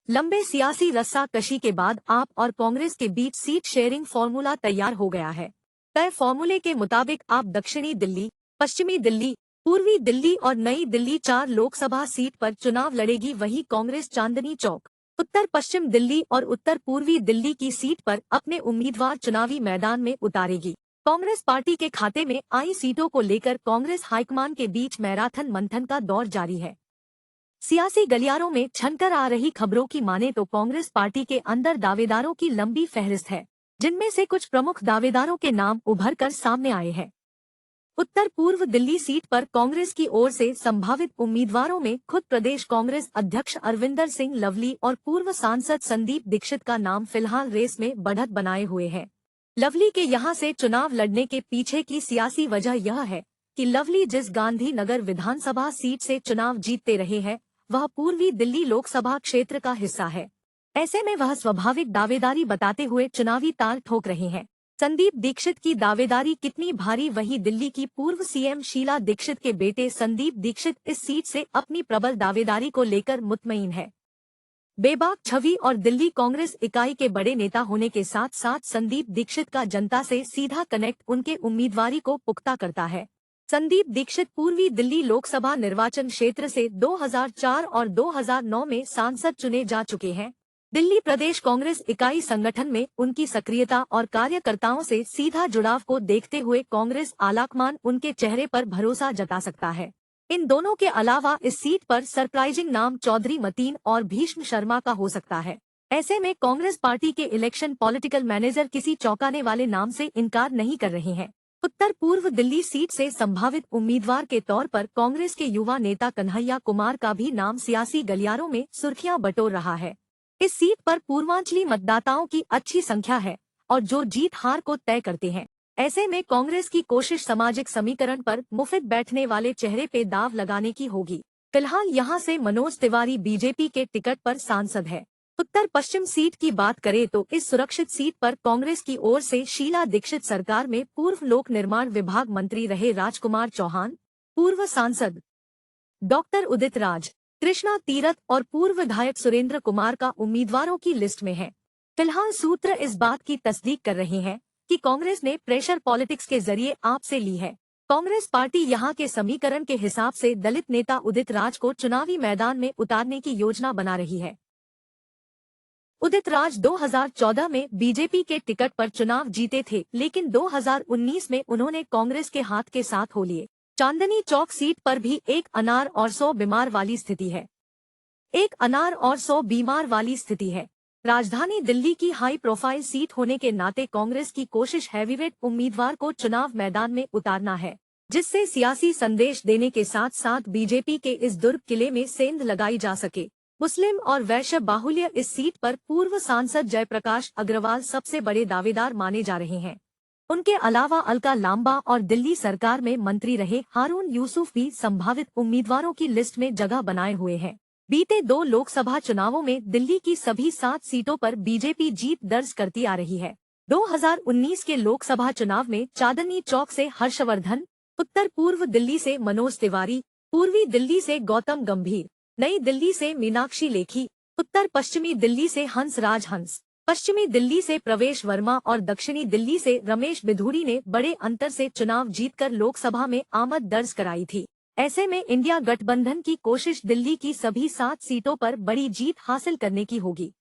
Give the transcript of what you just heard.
लंबे सियासी रस्साकशी के बाद आप और कांग्रेस के बीच सीट शेयरिंग फॉर्मूला तैयार हो गया है। तय फॉर्मूले के मुताबिक आप दक्षिणी दिल्ली, पश्चिमी दिल्ली, पूर्वी दिल्ली और नई दिल्ली 4 लोकसभा सीट पर चुनाव लड़ेगी। वहीं कांग्रेस चांदनी चौक, उत्तर पश्चिम दिल्ली और उत्तर पूर्वी दिल्ली की सीट पर अपने उम्मीदवार चुनावी मैदान में उतारेगी। कांग्रेस पार्टी के खाते में आई सीटों को लेकर कांग्रेस हाईकमान के बीच मैराथन मंथन का दौर जारी है। सियासी गलियारों में छनकर आ रही खबरों की माने तो कांग्रेस पार्टी के अंदर दावेदारों की लंबी फहरिस्त है, जिनमें से कुछ प्रमुख दावेदारों के नाम उभर कर सामने आए हैं। उत्तर पूर्व दिल्ली सीट पर कांग्रेस की ओर से संभावित उम्मीदवारों में खुद प्रदेश कांग्रेस अध्यक्ष अरविंदर सिंह लवली और पूर्व सांसद संदीप दीक्षित का नाम फिलहाल रेस में बढ़त बनाए हुए है। लवली के यहां से चुनाव लड़ने के पीछे की सियासी वजह यह है कि लवली जिस गांधीनगर विधानसभा सीट से चुनाव जीतते रहे हैं, वह पूर्वी दिल्ली लोकसभा क्षेत्र का हिस्सा है। ऐसे में वह स्वाभाविक दावेदारी बताते हुए चुनावी ताल ठोक रहे हैं। संदीप दीक्षित की दावेदारी कितनी भारी? वहीं दिल्ली की पूर्व सीएम शीला दीक्षित के बेटे संदीप दीक्षित इस सीट से अपनी प्रबल दावेदारी को लेकर मुतमईन है। बेबाक छवि और दिल्ली कांग्रेस इकाई के बड़े नेता होने के साथ साथ संदीप दीक्षित का जनता से सीधा कनेक्ट उनके उम्मीदवारी को पुख्ता करता है। संदीप दीक्षित पूर्वी दिल्ली लोकसभा निर्वाचन क्षेत्र से 2004 और 2009 में सांसद चुने जा चुके हैं। दिल्ली प्रदेश कांग्रेस इकाई संगठन में उनकी सक्रियता और कार्यकर्ताओं से सीधा जुड़ाव को देखते हुए कांग्रेस आलाकमान उनके चेहरे पर भरोसा जता सकता है। इन दोनों के अलावा इस सीट पर सरप्राइजिंग नाम चौधरी मतीन और भीष्म शर्मा का हो सकता है। ऐसे में कांग्रेस पार्टी के इलेक्शन पॉलिटिकल मैनेजर किसी चौंकाने वाले नाम से इनकार नहीं कर रहे हैं। उत्तर पूर्व दिल्ली सीट से संभावित उम्मीदवार के तौर पर कांग्रेस के युवा नेता कन्हैया कुमार का भी नाम सियासी गलियारों में सुर्खियां बटोर रहा है। इस सीट पर पूर्वांचली मतदाताओं की अच्छी संख्या है और जो जीत हार को तय करते हैं। ऐसे में कांग्रेस की कोशिश सामाजिक समीकरण पर मुफ्त बैठने वाले चेहरे पे दाव लगाने की होगी। फिलहाल यहां से मनोज तिवारी बीजेपी के टिकट पर सांसद है। उत्तर पश्चिम सीट की बात करें तो इस सुरक्षित सीट पर कांग्रेस की ओर से शीला दीक्षित सरकार में पूर्व लोक निर्माण विभाग मंत्री रहे राजकुमार चौहान, पूर्व सांसद डॉक्टर उदित राज, कृष्णा तीरथ और पूर्व विधायक सुरेंद्र कुमार का उम्मीदवारों की लिस्ट में है। फिलहाल सूत्र इस बात की तस्दीक कर रहे हैं कि कांग्रेस ने प्रेशर पॉलिटिक्स के जरिए आप से ली है। कांग्रेस पार्टी यहां के समीकरण के हिसाब से दलित नेता उदित राज को चुनावी मैदान में उतारने की योजना बना रही है। उदित राज 2014 में बीजेपी के टिकट पर चुनाव जीते थे, लेकिन 2019 में उन्होंने कांग्रेस के हाथ के साथ हो लिए। चांदनी चौक सीट पर भी एक अनार और 100 बीमार वाली स्थिति है। राजधानी दिल्ली की हाई प्रोफाइल सीट होने के नाते कांग्रेस की कोशिश हैवीवेट उम्मीदवार को चुनाव मैदान में उतारना है, जिससे सियासी संदेश देने के साथ साथ बीजेपी के इस दुर्ग किले में सेंध लगाई जा सके। मुस्लिम और वैश्य बाहुल्य इस सीट पर पूर्व सांसद जयप्रकाश अग्रवाल सबसे बड़े दावेदार माने जा रहे हैं। उनके अलावा अलका लांबा और दिल्ली सरकार में मंत्री रहे हारून यूसुफ भी संभावित उम्मीदवारों की लिस्ट में जगह बनाए हुए हैं। बीते 2 लोकसभा चुनावों में दिल्ली की सभी 7 सीटों पर बीजेपी जीत दर्ज करती आ रही है। 2019 के लोकसभा चुनाव में चांदनी चौक से हर्षवर्धन, उत्तर पूर्व दिल्ली से मनोज तिवारी, पूर्वी दिल्ली से गौतम गंभीर, नई दिल्ली से मीनाक्षी लेखी, उत्तर पश्चिमी दिल्ली से हंसराज हंस, पश्चिमी दिल्ली से प्रवेश वर्मा और दक्षिणी दिल्ली से रमेश बिधूरी ने बड़े अंतर से चुनाव जीतकर लोकसभा में आमद दर्ज कराई थी। ऐसे में इंडिया गठबंधन की कोशिश दिल्ली की सभी 7 सीटों पर बड़ी जीत हासिल करने की होगी।